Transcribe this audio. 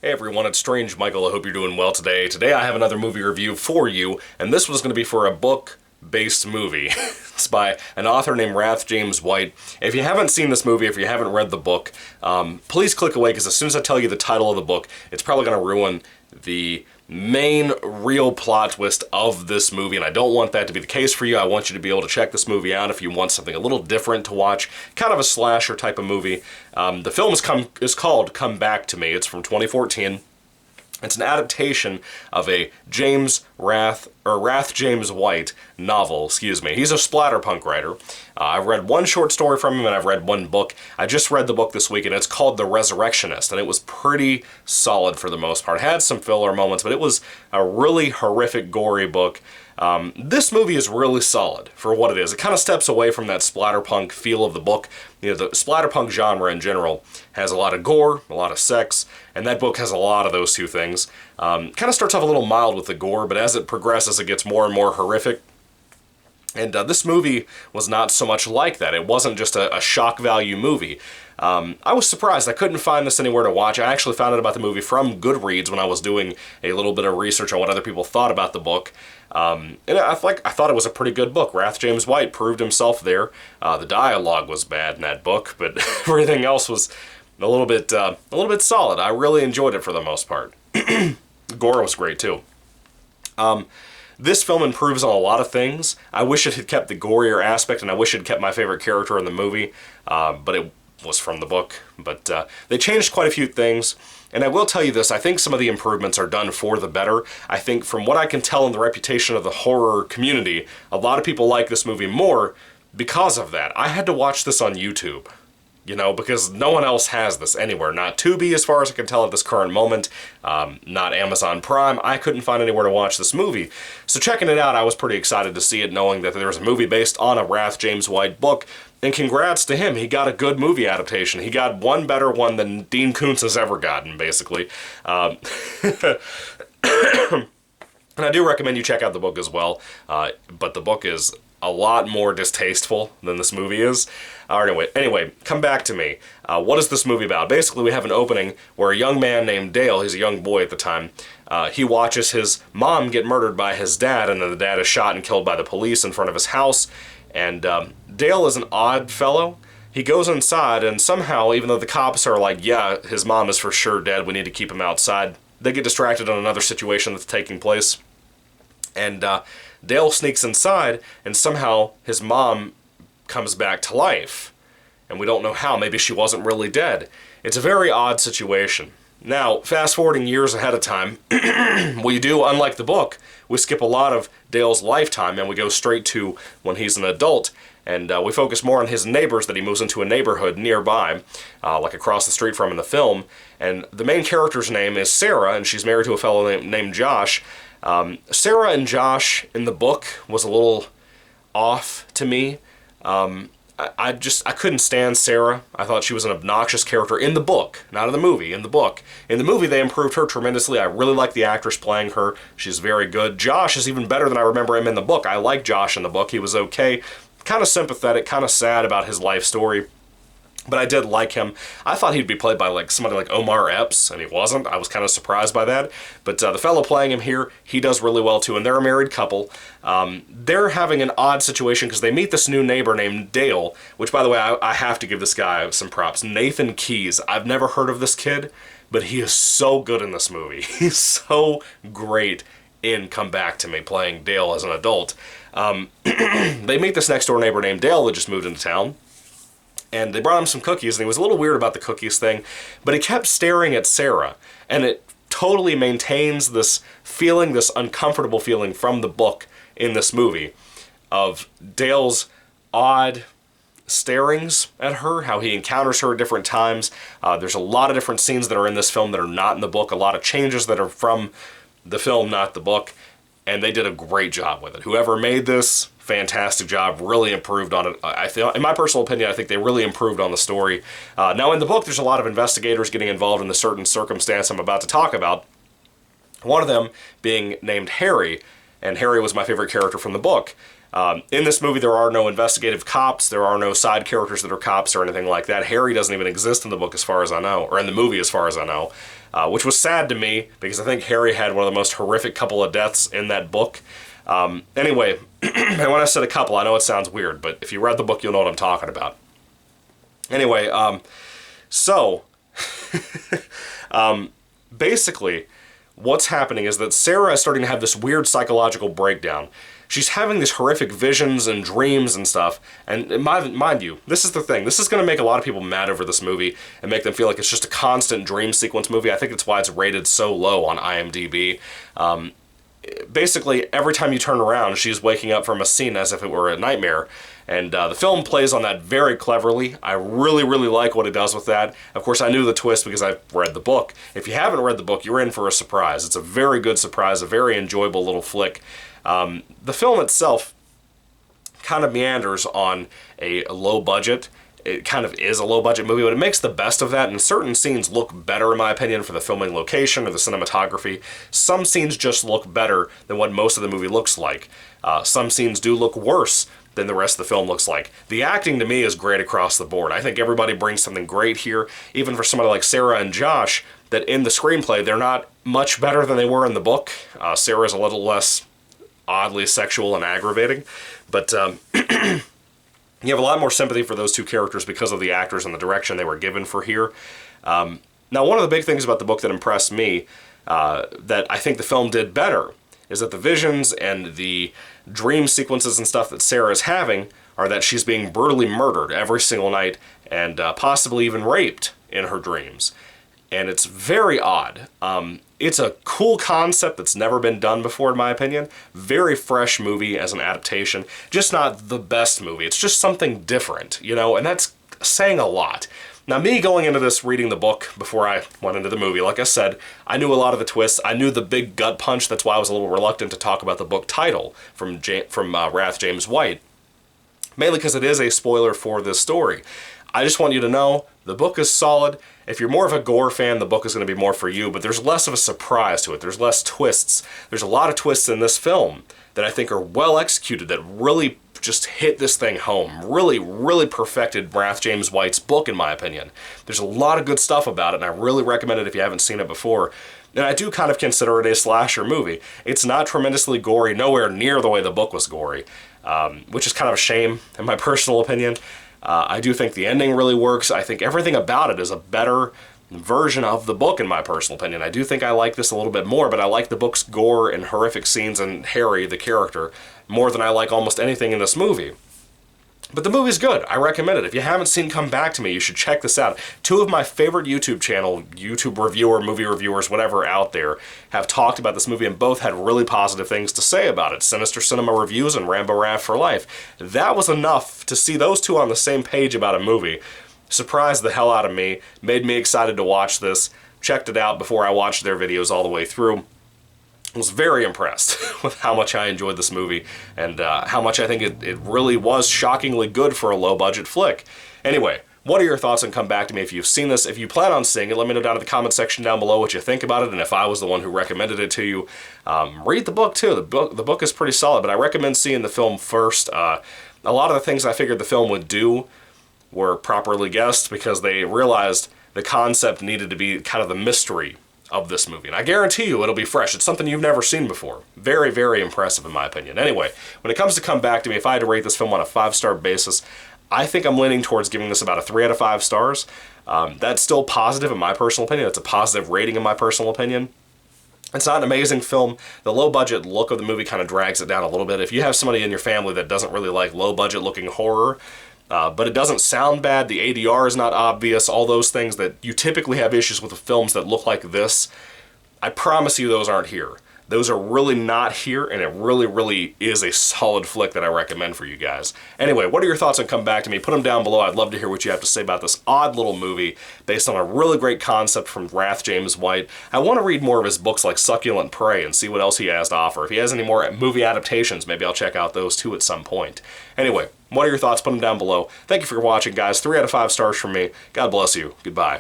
Hey everyone, it's Strange Michael. I hope you're doing well today. Today I have another movie review for you, and this one's going to be for a book-based movie. It's by an author named Rath James White. If you haven't seen this movie, if you haven't read the book, please click away, because as soon as I tell you the title of the book, it's probably going to ruin the main real plot twist of this movie, and I don't want that to be the case for you. I want you to be able to check this movie out if you want something a little different to watch, kind of a slasher type of movie. The film is called Come Back to Me. It's from 2014. It's an adaptation of a Rath James White novel, excuse me. He's a splatterpunk writer. I've read one short story from him, and I've read one book. I just read the book this week, and it's called The Resurrectionist, and it was pretty solid for the most part. It had some filler moments, but it was a really horrific, gory book. This movie is really solid for what it is. It kind of steps away from that splatterpunk feel of the book. You know, the splatterpunk genre in general has a lot of gore, a lot of sex, and that book has a lot of those two things. Kind of starts off a little mild with the gore, but as it progresses, it gets more and more horrific. And this movie was not so much like that. It wasn't just a shock value movie. I was surprised. I couldn't find this anywhere to watch. I actually found out about the movie from Goodreads when I was doing a little bit of research on what other people thought about the book. And I thought it was a pretty good book. Rath James White proved himself there. The dialogue was bad in that book, but everything else was a little bit solid. I really enjoyed it for the most part. Gore was great too. This film improves on a lot of things. I wish it had kept the gorier aspect, and I wish it had kept my favorite character in the movie, but it was from the book. But they changed quite a few things, and I will tell you this, I think some of the improvements are done for the better. I think from what I can tell in the reputation of the horror community, a lot of people like this movie more because of that. I had to watch this on YouTube. You know, because no one else has this anywhere. Not Tubi, as far as I can tell at this current moment. Not Amazon Prime. I couldn't find anywhere to watch this movie. So checking it out, I was pretty excited to see it, knowing that there was a movie based on a Rath James White book. And congrats to him. He got a good movie adaptation. He got one better one than Dean Koontz has ever gotten, basically. And I do recommend you check out the book as well. But the book is a lot more distasteful than this movie is. Anyway, Come Back to Me. What is this movie about? Basically, we have an opening where a young man named Dale, he's a young boy at the time, he watches his mom get murdered by his dad, and then the dad is shot and killed by the police in front of his house. And Dale is an odd fellow. He goes inside, and somehow, even though the cops are like, yeah, his mom is for sure dead, we need to keep him outside, they get distracted on another situation that's taking place. And Dale sneaks inside, and somehow his mom comes back to life. And we don't know how. Maybe she wasn't really dead. It's a very odd situation. Now, fast-forwarding years ahead of time, we do, unlike the book, we skip a lot of Dale's lifetime, and we go straight to when he's an adult. And we focus more on his neighbors, that he moves into a neighborhood nearby, like across the street from in the film. And the main character's name is Sarah, and she's married to a fellow named Josh. Sarah and Josh in the book was a little off to me. I couldn't stand Sarah. I thought she was an obnoxious character in the book, not in the movie, in the book. In the movie, they improved her tremendously. I really like the actress playing her. She's very good. Josh is even better than I remember him in the book. I like Josh in the book. He was okay. Kind of sympathetic, kind of sad about his life story. But I did like him. I thought he'd be played by somebody like Omar Epps, and he wasn't. I was kind of surprised by that. But the fellow playing him here, he does really well too, and they're a married couple. They're having an odd situation because they meet this new neighbor named Dale, which, by the way, I have to give this guy some props. Nathan Keys. I've never heard of this kid, but he is so good in this movie. He's so great in Come Back to Me, playing Dale as an adult. They meet this next door neighbor named Dale that just moved into town. And they brought him some cookies, and he was a little weird about the cookies thing, but he kept staring at Sarah, and it totally maintains this feeling, this uncomfortable feeling from the book in this movie of Dale's odd starings at her, how he encounters her at different times. There's a lot of different scenes that are in this film that are not in the book, a lot of changes that are from the film, not the book, and they did a great job with it. Whoever made this, fantastic job, really improved on it. I feel, in my personal opinion, I think they really improved on the story. Now in the book, there's a lot of investigators getting involved in the certain circumstance I'm about to talk about. One of them being named Harry, and Harry was my favorite character from the book. In this movie, there are no investigative cops, there are no side characters that are cops or anything like that. Harry doesn't even exist in the book as far as I know, or in the movie as far as I know, which was sad to me, because I think Harry had one of the most horrific couple of deaths in that book. Anyway, and when I said a couple, I know it sounds weird, but if you read the book, you'll know what I'm talking about. Anyway, basically, what's happening is that Sarah is starting to have this weird psychological breakdown. She's having these horrific visions and dreams and stuff, and mind you, this is the thing. This is going to make a lot of people mad over this movie and make them feel like it's just a constant dream sequence movie. I think that's why it's rated so low on IMDb. Basically, every time you turn around, she's waking up from a scene as if it were a nightmare. And the film plays on that very cleverly. I really, really like what it does with that. Of course, I knew the twist because I've read the book. If you haven't read the book, you're in for a surprise. It's a very good surprise, a very enjoyable little flick. The film itself kind of meanders on a low budget. It kind of is a low-budget movie, but it makes the best of that, and certain scenes look better, in my opinion, for the filming location or the cinematography. Some scenes just look better than what most of the movie looks like. Some scenes do look worse than the rest of the film looks like. The acting, to me, is great across the board. I think everybody brings something great here, even for somebody like Sarah and Josh, that in the screenplay, they're not much better than they were in the book. Sarah's a little less oddly sexual and aggravating, but you have a lot more sympathy for those two characters because of the actors and the direction they were given for here. Now, one of the big things about the book that impressed me, that I think the film did better, is that the visions and the dream sequences and stuff that Sarah is having are that she's being brutally murdered every single night and possibly even raped in her dreams. And it's very odd. It's a cool concept that's never been done before, in my opinion. Very fresh movie as an adaptation. Just not the best movie. It's just something different, you know, and that's saying a lot. Now, me going into this, reading the book before I went into the movie, like I said, I knew a lot of the twists. I knew the big gut punch. That's why I was a little reluctant to talk about the book title from Wrath James White. Mainly because it is a spoiler for this story. I just want you to know, the book is solid. If you're more of a gore fan, the book is going to be more for you, but there's less of a surprise to it. There's less twists. There's a lot of twists in this film that I think are well executed, that really just hit this thing home. Really, really perfected Wrath James White's book, in my opinion. There's a lot of good stuff about it, and I really recommend it if you haven't seen it before. And I do kind of consider it a slasher movie. It's not tremendously gory, nowhere near the way the book was gory, which is kind of a shame, in my personal opinion. I do think the ending really works. I think everything about it is a better version of the book, in my personal opinion. I do think I like this a little bit more, but I like the book's gore and horrific scenes and Harry, the character, more than I like almost anything in this movie. But the movie's good. I recommend it. If you haven't seen Come Back to Me, you should check this out. Two of my favorite YouTube reviewer, movie reviewers, whatever out there, have talked about this movie and both had really positive things to say about it. Sinister Cinema Reviews and Rambo Raff for Life. That was enough to see those two on the same page about a movie. Surprised the hell out of me. Made me excited to watch this. Checked it out before I watched their videos all the way through. Was very impressed with how much I enjoyed this movie and how much I think it really was shockingly good for a low-budget flick. Anyway, what are your thoughts on Come Back to Me if you've seen this? If you plan on seeing it, let me know down in the comment section down below what you think about it, and if I was the one who recommended it to you. Read the book, too. The book is pretty solid, but I recommend seeing the film first. A lot of the things I figured the film would do were properly guessed because they realized the concept needed to be kind of the mystery of this movie. And I guarantee you it'll be fresh. It's something you've never seen before. Very, very impressive in my opinion. Anyway, when it comes to Come Back to Me, if I had to rate this film on a 5-star basis, I think I'm leaning towards giving this about a 3 out of 5 stars. That's still positive in my personal opinion. It's a positive rating in my personal opinion. It's not an amazing film. The low-budget look of the movie kind of drags it down a little bit. If you have somebody in your family that doesn't really like low-budget looking horror, but it doesn't sound bad, the ADR is not obvious, all those things that you typically have issues with the films that look like this, I promise you those aren't here. Those are really not here, and it really, really is a solid flick that I recommend for you guys. Anyway, what are your thoughts on Come Back to Me? Put them down below. I'd love to hear what you have to say about this odd little movie based on a really great concept from Wrath James White. I want to read more of his books like Succulent Prey and see what else he has to offer. If he has any more movie adaptations, maybe I'll check out those too at some point. Anyway, what are your thoughts? Put them down below. Thank you for watching, guys. 3 out of 5 stars from me. God bless you. Goodbye.